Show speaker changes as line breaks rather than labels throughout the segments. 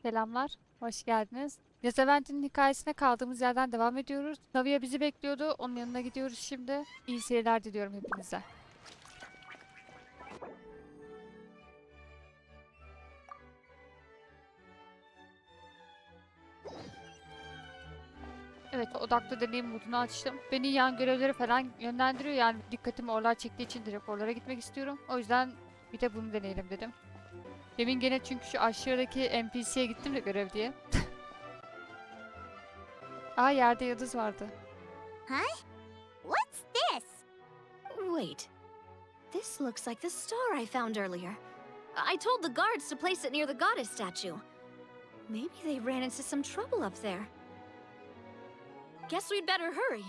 Selamlar, hoş geldiniz. Yaz eventinin hikayesine kaldığımız yerden devam ediyoruz. Navia bizi bekliyordu, onun yanına gidiyoruz şimdi. İyi seyirler diliyorum hepinize. Evet, odaklı deneyim modunu açtım. Beni yan görevlere falan yönlendiriyor, yani dikkatimi oralar çektiği için direkt oralara gitmek istiyorum. O yüzden bir de bunu deneyelim dedim. Demin gene çünkü şu aşağıdaki NPC'ye gittim de görev diye. Aa, yerde yıldız vardı.
Huh? What's this? Wait. This looks like the star I found earlier. I told the guards to place it near the goddess statue. Maybe they ran into some trouble up there. Guess we'd better hurry.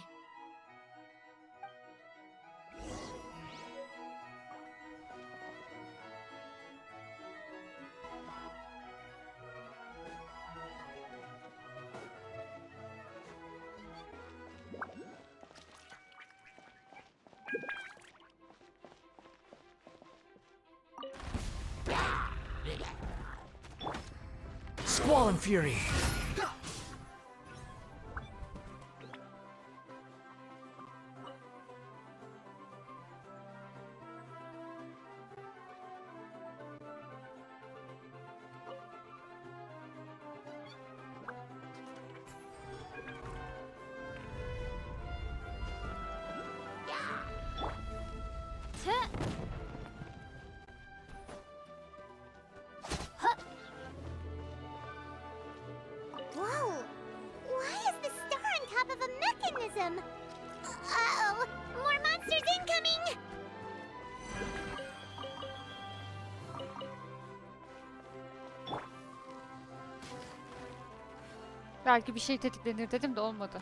Squall and fury.
Whoa! Why is the star on top of a mechanism? Uh-oh! More monsters incoming!
Belki bir şey tetiklenir dedim de olmadı.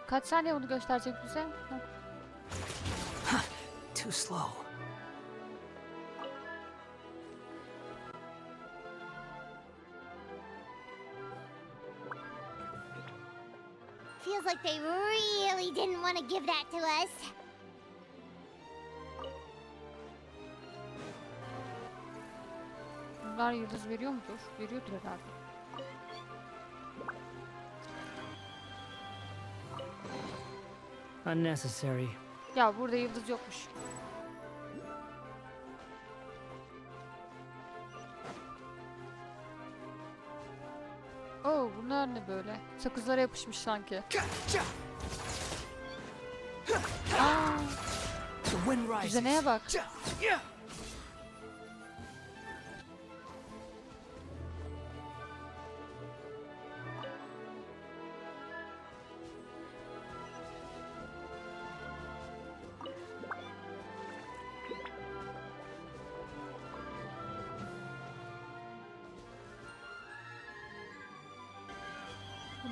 Kaç saniye onu gösterecek bize?
Too slow.
Feels like they really didn't want to give that to us.
Bunlar yıldız veriyor mudur? Veriyordur herhalde.
Unnecessary.
Ya burada yıldız yokmuş. Oo, bunlar ne böyle? Sakızlara yapışmış sanki. Aa,
The wind rises.
düzeneye bak.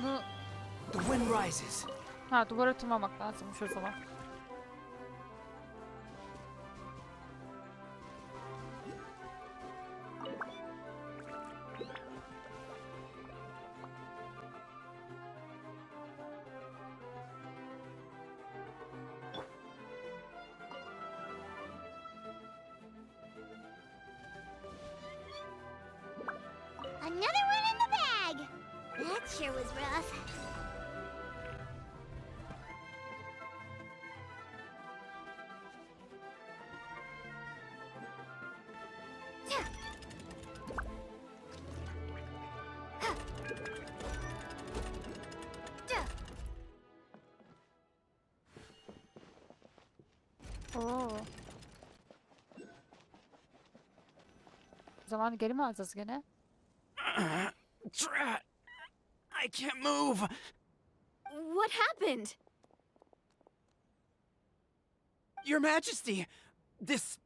Bunu
The wind rises.
duvara tırmanmak lazımmış o zaman.
Another one in the bag! That sure was rough.
Oo. Zamanı geri mi alacağız gene?
Drat! I can't move.
What happened?
Your Majesty! This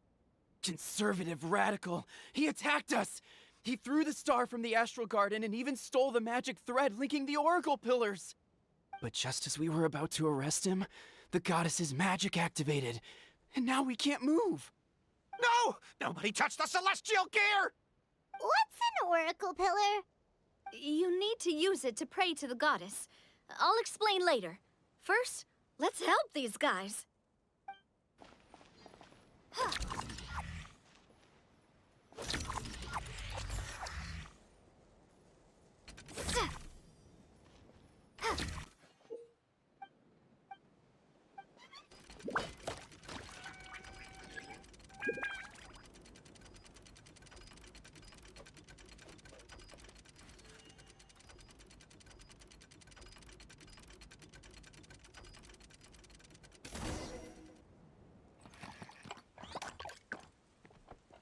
conservative radical, he attacked us! He threw the star from the Astral Garden and even stole the magic thread linking the Oracle Pillars! But just as we were about to arrest him, the goddess's magic activated, and now we can't move!
No! Nobody touched the celestial gear!
What's an oracle pillar?
You need to use it to pray to the goddess. I'll explain later. First, let's help these guys.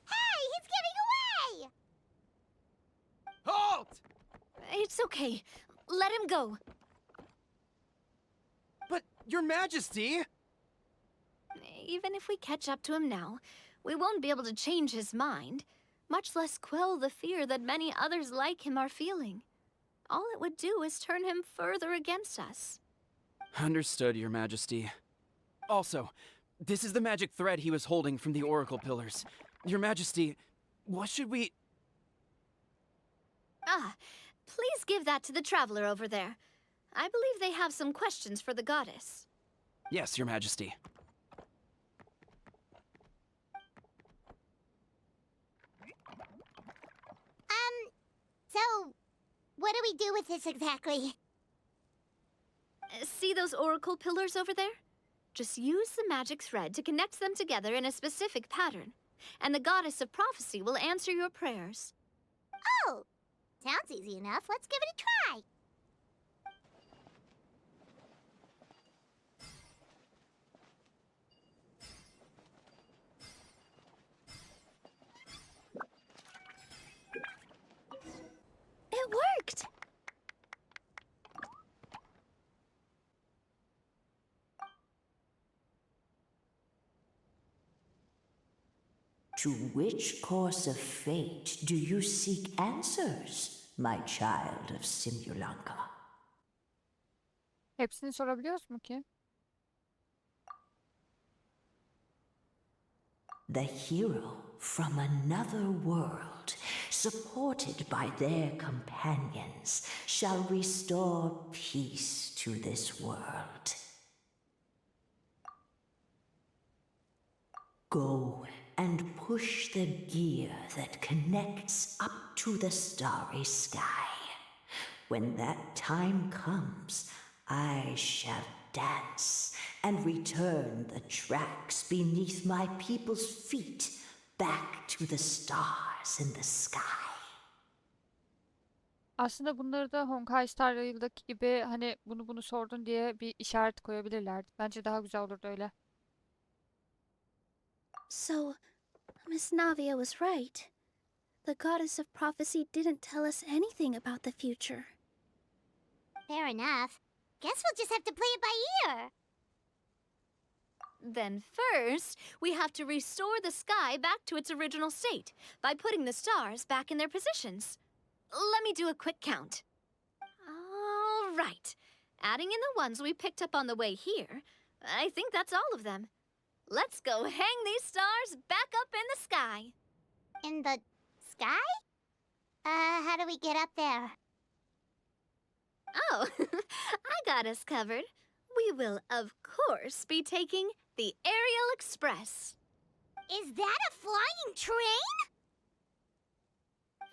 Hey, he's getting away!
Halt!
It's okay. Let him go.
But, Your Majesty!
Even if we catch up to him now, we won't be able to change his mind, much less quell the fear that many others like him are feeling. All it would do is turn him further against us.
Understood, Your Majesty. Also, this is the magic thread he was holding from the oracle pillars. Your Majesty, what should we...
Please give that to the traveler over there. I believe they have some questions for the goddess.
Yes, Your Majesty.
So, what do we do with this exactly?
See those oracle pillars over there? Just use the magic thread to connect them together in a specific pattern, and the goddess of prophecy will answer your prayers.
Oh, sounds easy enough. Let's give it a try.
It worked!
To which course of fate do you seek answers, my child of Simulanka?
Hepsini sorabiliyoruz mu ki?
The hero from another world, supported by their companions, shall restore peace to this world. Go and push the gear that connects up to the starry sky. When that time comes, I shall dance and return the tracks beneath my people's feet back to the stars in the sky.
Aslında bunları da Honkai Star Rail'daki gibi hani bunu sordun diye bir işaret koyabilirlerdi. Bence daha güzel olurdu öyle.
So, Miss Navia was right. The goddess of prophecy didn't tell us anything about the future.
Fair enough. Guess we'll just have to play it by ear.
Then first, we have to restore the sky back to its original state by putting the stars back in their positions. Let me do a quick count. All right. Adding in the ones we picked up on the way here, I think that's all of them. Let's go hang these stars back up in the sky.
In the sky? How do we get up there?
Oh, I got us covered. We will, of course, be taking the Aerial Express.
Is that a flying train?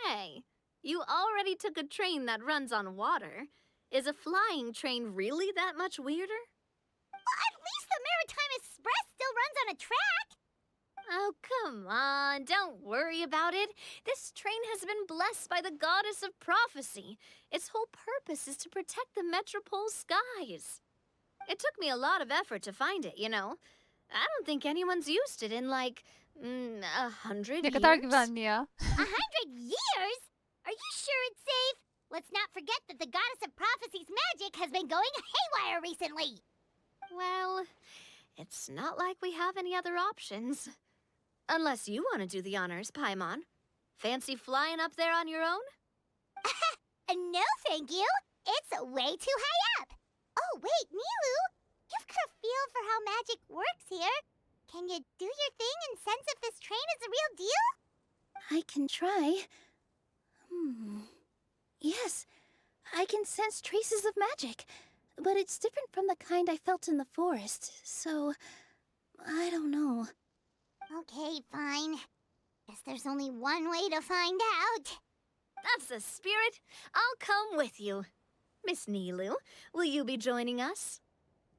Hey, you already took a train that runs on water. Is a flying train really that much weirder?
Well, at least the Maritime Express still runs on a track.
Oh, come on, don't worry about it. This train has been blessed by the goddess of prophecy. Its whole purpose is to protect the Metropole skies. It took me a lot of effort to find it, you know. I don't think anyone's used it in like 100
Ne kadar
years.
güvenli ya.
100 years? Are you sure it's safe? Let's not forget that the goddess of prophecy's magic has been going haywire recently.
Well, it's not like we have any other options. Unless you want to do the honors, Paimon. Fancy flying up there on your own?
No, thank you. It's way too high up. Oh, wait, Nilou. You've got a feel for how magic works here. Can you do your thing and sense if this train is the real deal?
I can try. Yes, I can sense traces of magic, but it's different from the kind I felt in the forest, so I don't know.
Okay, fine. Guess there's only one way to find out.
That's the spirit. I'll come with you. Miss Nilou, will you be joining us?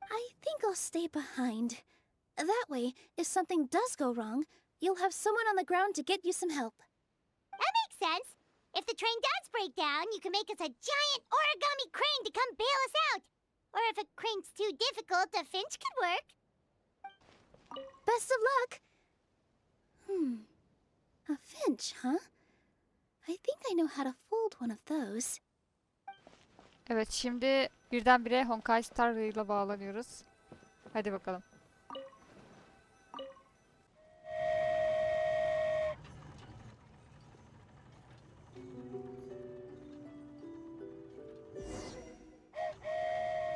I think I'll stay behind. That way, if something does go wrong, you'll have someone on the ground to get you some help.
That makes sense. If the train does break down, you can make us a giant origami crane to come bail us out. Or if a crane's too difficult, a finch could work.
Best of luck! A finch, huh? I think I know how to fold one of those.
Evet, şimdi birdenbire Honkai Star Rail'a bağlanıyoruz. Hadi bakalım.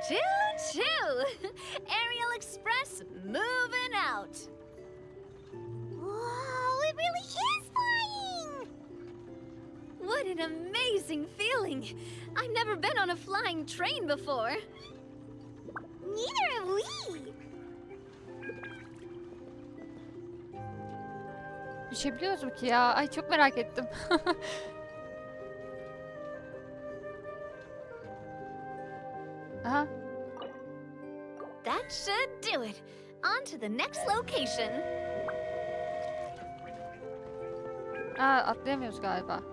Choo-choo! Aerial Express moving out.
Whoa, it really is flying!
What an amazing feeling! I've never been on a flying train before.
Neither have we.
Düşebiliyoruz mu ki ya? Ay çok merak ettim. Aha.
That should do it. On to the next location.
Aa, atlayamıyoruz galiba.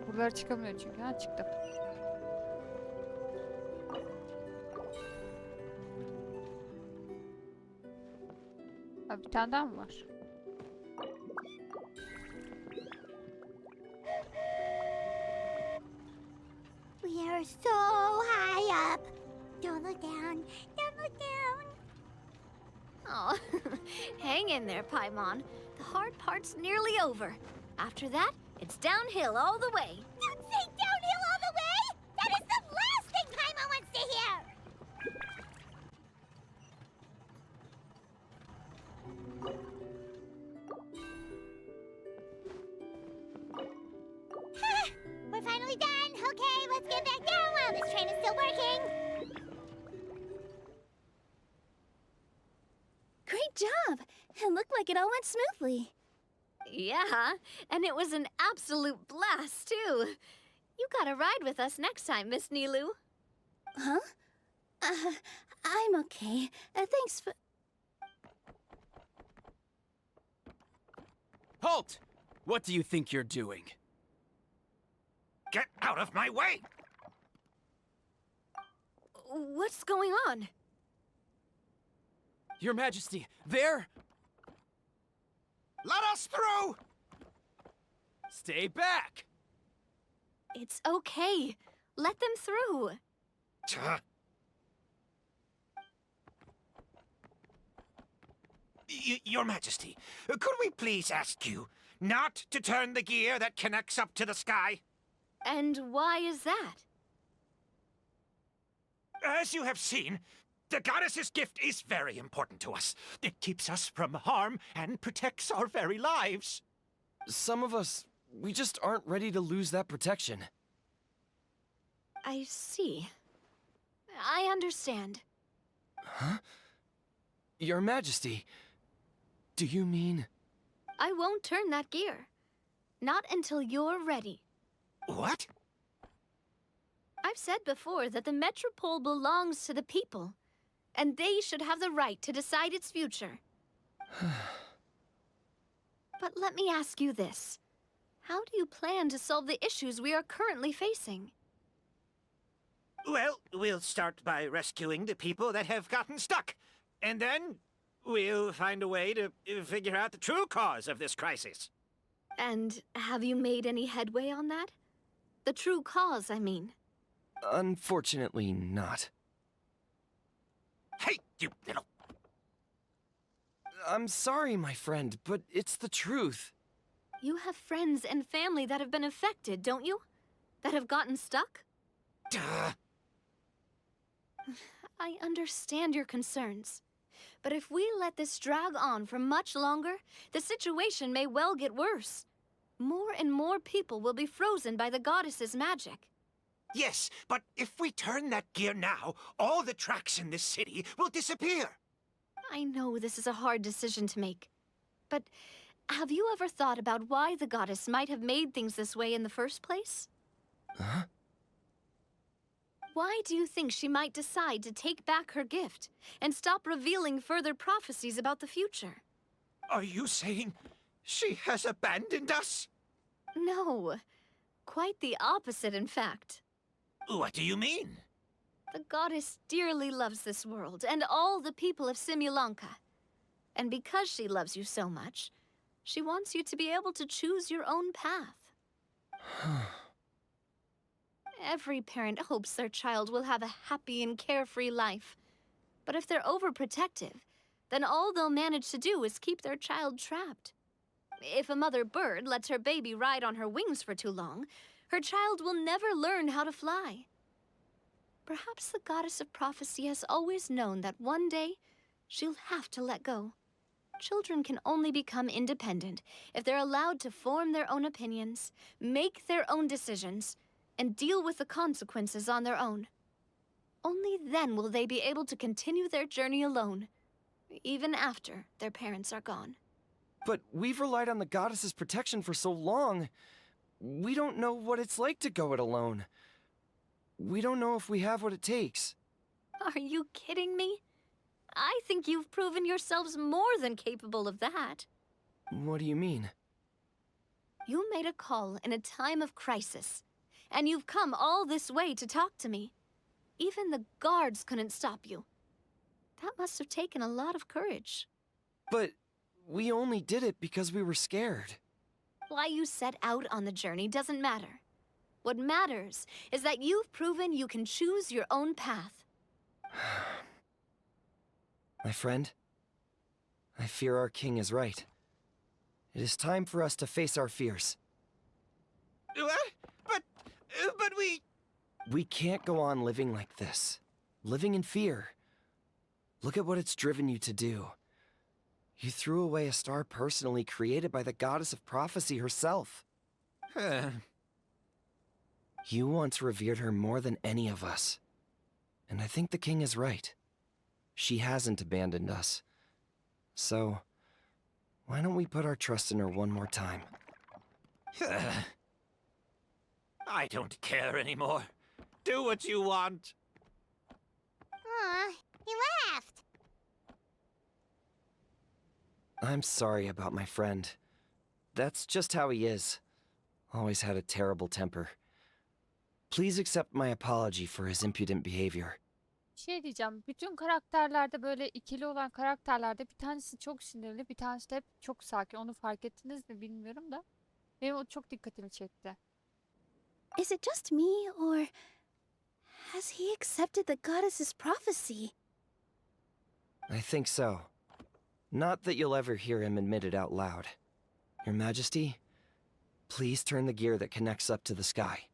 Buralara çıkamıyor çünkü. Ha, çıktım. Ha, bir tane daha mı var?
We are so high up. Don't look down. Don't look down.
Oh, hang in there, Paimon. The hard part's nearly over. After that, it's downhill all the way.
Don't say downhill all the way! That is the last thing Paimon wants to hear! We're finally done! Okay, let's get back down while this train is still working!
Great job! It looked like it all went smoothly.
Yeah, and it was an absolute blast, too. You gotta ride with us next time, Miss Nilou.
Huh? I'm okay. Thanks for...
Halt! What do you think you're doing?
Get out of my way!
What's going on?
Your Majesty, there!
Let us through!
Stay back!
It's okay. Let them through.
Tuh. Your Majesty, could we please ask you not to turn the gear that connects up to the sky?
And why is that?
As you have seen, the goddess's gift is very important to us. It keeps us from harm and protects our very lives.
Some of us, we just aren't ready to lose that protection.
I see. I understand.
Huh? Your Majesty, do you mean...
I won't turn that gear. Not until you're ready.
What?
I've said before that the Metropole belongs to the people, and they should have the right to decide its future. But let me ask you this. How do you plan to solve the issues we are currently facing?
Well, we'll start by rescuing the people that have gotten stuck. And then we'll find a way to figure out the true cause of this crisis.
And have you made any headway on that? The true cause, I mean.
Unfortunately not.
Hey, you little...
I'm sorry, my friend, but it's the truth.
You have friends and family that have been affected, don't you? That have gotten stuck?
Duh.
I understand your concerns. But if we let this drag on for much longer, the situation may well get worse. more and more people will be frozen by the goddess's magic.
Yes, but if we turn that gear now, all the tracks in this city will disappear.
I know this is a hard decision to make, but have you ever thought about why the goddess might have made things this way in the first place?
Huh?
Why do you think she might decide to take back her gift and stop revealing further prophecies about the future?
Are you saying she has abandoned us?
No, quite the opposite, in fact.
What do you mean?
The goddess dearly loves this world and all the people of Simulanka. And because she loves you so much, she wants you to be able to choose your own path. Every parent hopes their child will have a happy and carefree life. But if they're overprotective, then all they'll manage to do is keep their child trapped. If a mother bird lets her baby ride on her wings for too long, her child will never learn how to fly. Perhaps the goddess of prophecy has always known that one day she'll have to let go. Children can only become independent if they're allowed to form their own opinions, make their own decisions, and deal with the consequences on their own. Only then will they be able to continue their journey alone, even after their parents are gone.
But we've relied on the goddess's protection for so long. We don't know what it's like to go it alone. We don't know if we have what it takes.
Are you kidding me? I think you've proven yourselves more than capable of that.
What do you mean?
You made a call in a time of crisis, and you've come all this way to talk to me. Even the guards couldn't stop you. That must have taken a lot of courage.
But we only did it because we were scared.
Why you set out on the journey doesn't matter. What matters is that you've proven you can choose your own path.
My friend, I fear our king is right. It is time for us to face our fears.
What? But we...
We can't go on living like this. Living in fear. Look at what it's driven you to do. You threw away a star personally created by the goddess of prophecy herself. You once revered her more than any of us. And I think the king is right. She hasn't abandoned us. So, why don't we put our trust in her one more time?
I don't care anymore. Do what you want.
Aw, he laughed.
I'm sorry about my friend. That's just how he is. Always had a terrible temper. Please accept my apology for his impudent behavior.
Şey diyeceğim, bütün karakterlerde böyle ikili olan karakterlerde bir tanesi çok sinirli, bir tanesi de hep çok sakin. Onu fark ettiniz mi bilmiyorum da. Benim o çok dikkatimi çekti.
Is it just me, or has he accepted the goddess's prophecy?
I think so. Not that you'll ever hear him admit it out loud. Your Majesty, please turn the gear that connects up to the sky.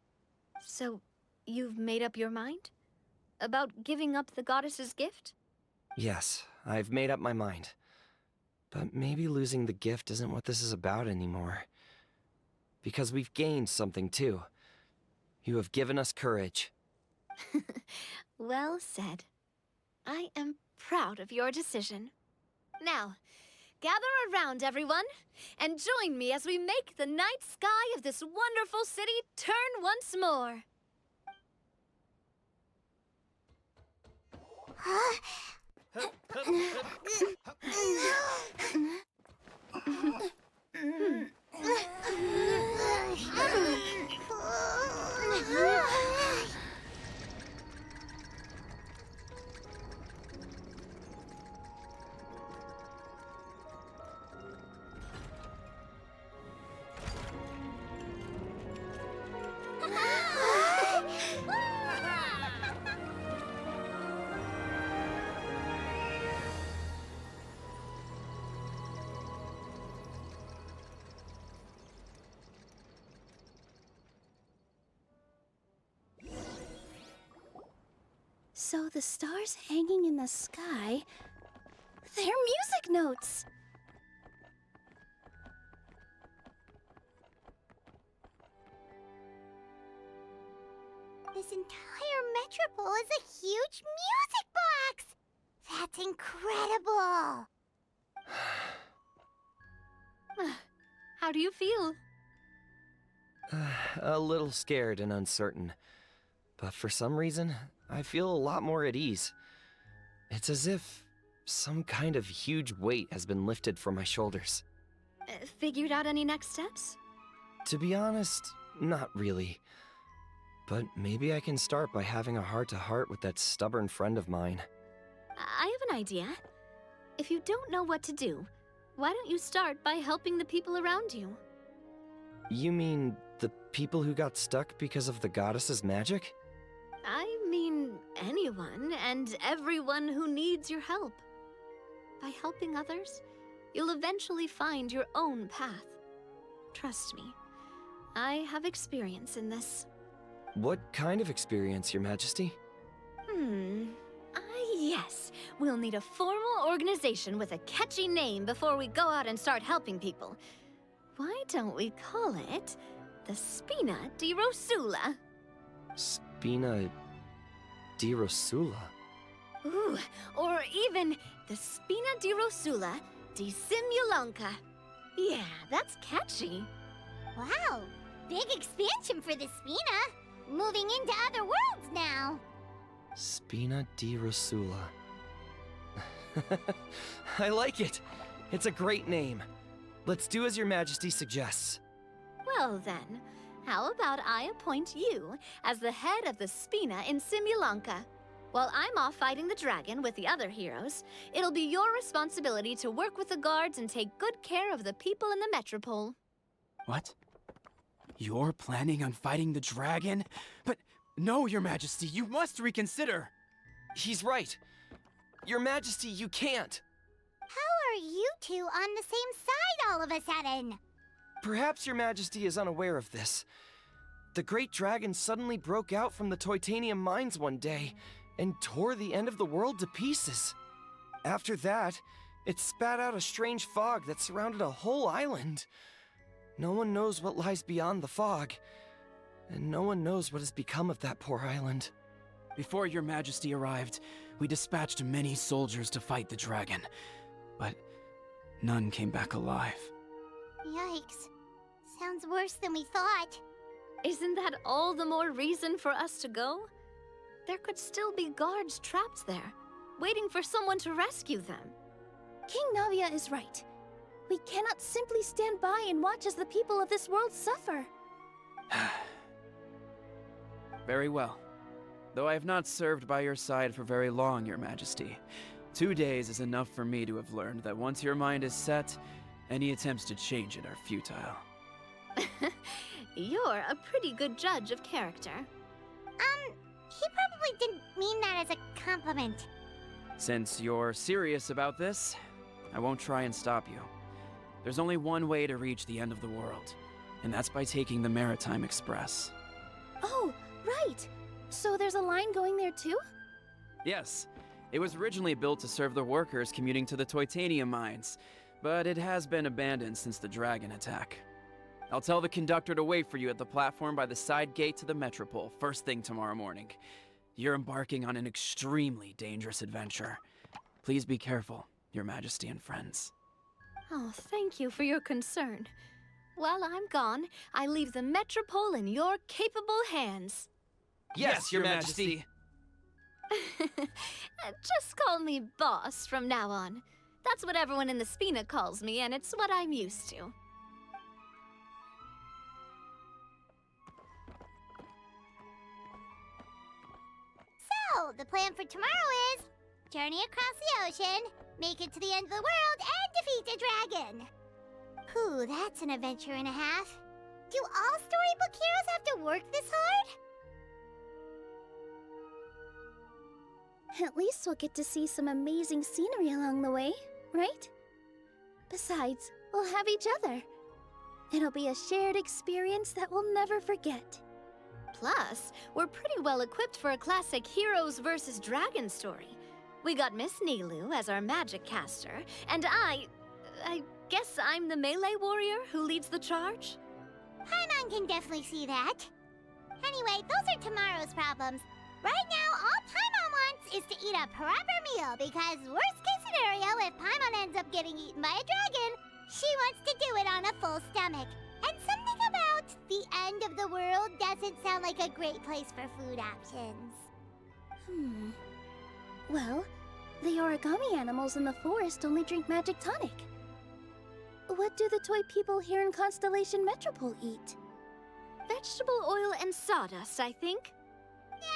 So, you've made up your mind? About giving up the goddess's gift?
Yes, I've made up my mind. But maybe losing the gift isn't what this is about anymore. Because we've gained something too. You have given us courage.
Well said. I am proud of your decision. Now, gather around, everyone, and join me as we make the night sky of this wonderful city turn once more.
So the stars hanging in the sky, they're music notes.
This entire metropole is a huge music box! That's incredible!
How do you feel?
A little scared and uncertain. But for some reason, I feel a lot more at ease. It's as if some kind of huge weight has been lifted from my shoulders.
Figured out any next steps?
To be honest, not really. But maybe I can start by having a heart-to-heart with that stubborn friend of mine.
I have an idea. If you don't know what to do, why don't you start by helping the people around you?
You mean the people who got stuck because of the goddess's magic?
I mean anyone and everyone who needs your help. By helping others, you'll eventually find your own path. Trust me, I have experience in this.
What kind of experience, Your Majesty?
Yes. We'll need a formal organization with a catchy name before we go out and start helping people. Why don't we call it the Spina di Rosula?
Spina di Rosula?
Ooh, or even the Spina di Rosula di Simulanka. Yeah, that's catchy.
Wow, big expansion for the Spina! Moving into other worlds now!
Spina di Rosula. I like it! It's a great name. Let's do as Your Majesty suggests.
Well then, how about I appoint you as the head of the Spina in Simulanka? While I'm off fighting the dragon with the other heroes, it'll be your responsibility to work with the guards and take good care of the people in the metropole.
What? You're planning on fighting the dragon? But no, Your Majesty, you must reconsider!
He's right. Your Majesty, you can't.
How are you two on the same side all of a sudden?
Perhaps Your Majesty is unaware of this. The great dragon suddenly broke out from the Titanium mines one day and tore the end of the world to pieces. After that, it spat out a strange fog that surrounded a whole island. No one knows what lies beyond the fog, and no one knows what has become of that poor island.
Before Your Majesty arrived, we dispatched many soldiers to fight the dragon, but none came back alive.
Yikes. Sounds worse than we thought.
Isn't that all the more reason for us to go? There could still be guards trapped there, waiting for someone to rescue them.
King Navia is right. We cannot simply stand by and watch as the people of this world suffer.
Very well. Though I have not served by your side for very long, Your Majesty. 2 days is enough for me to have learned that once your mind is set, any attempts to change it are futile.
You're a pretty good judge of character.
He probably didn't mean that as a compliment.
Since you're serious about this, I won't try and stop you. There's only one way to reach the end of the world, and that's by taking the Maritime Express.
Oh, right. So there's a line going there too?
Yes, it was originally built to serve the workers commuting to the Titanium mines, but it has been abandoned since the dragon attack. I'll tell the conductor to wait for you at the platform by the side gate to the Metropole first thing tomorrow morning. You're embarking on an extremely dangerous adventure. Please be careful, Your Majesty and friends.
Oh, thank you for your concern. While I'm gone, I leave the Metropole in your capable hands.
Yes, Your Majesty.
Just call me boss from now on. That's what everyone in the Spina calls me, and it's what I'm used to.
So, the plan for tomorrow is journey across the ocean, make it to the end of the world, and defeat a dragon. Whew, that's an adventure and a half. Do all storybook heroes have to work this hard?
At least we'll get to see some amazing scenery along the way, right? Besides, we'll have each other. It'll be a shared experience that we'll never forget.
Plus, we're pretty well equipped for a classic heroes versus dragon story. We got Miss Nilou as our magic caster, and I guess I'm the melee warrior who leads the charge?
Paimon can definitely see that. Anyway, those are tomorrow's problems. Right now, all Paimon wants is to eat a proper meal because worst case scenario, if Paimon ends up getting eaten by a dragon, she wants to do it on a full stomach. And something about the end of the world doesn't sound like a great place for food options.
Well, the origami animals in the forest only drink magic tonic. What do the toy people here in Constellation Metropole eat?
Vegetable oil and sawdust, I think.
No!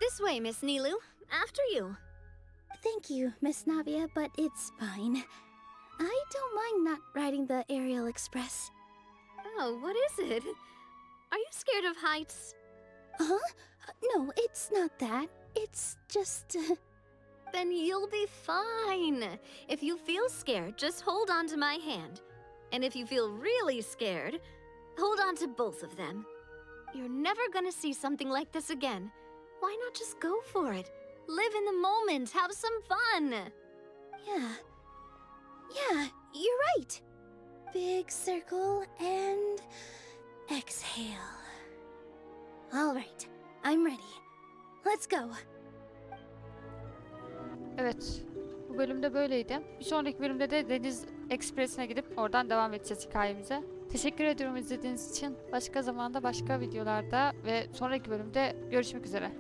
This way, Miss Nilou. After you.
Thank you, Miss Navia, but it's fine. I don't mind not riding the Aerial Express.
Oh, what is it? Are you scared of heights?
Huh? No, it's not that. It's just...
Then you'll be fine. If you feel scared, just hold on to my hand. And if you feel really scared, hold on to both of them. You're never gonna see something like this again. Why not just go for it? Live in the moment, have some fun.
Yeah, you're right. Big circle and exhale. All right, I'm ready. Let's go.
Evet. Bu bölümde böyleydi. Bir sonraki bölümde de Deniz Ekspresi'ne gidip oradan devam edeceğiz hikayemize. Teşekkür ediyorum izlediğiniz için. Başka zamanda başka videolarda ve sonraki bölümde görüşmek üzere.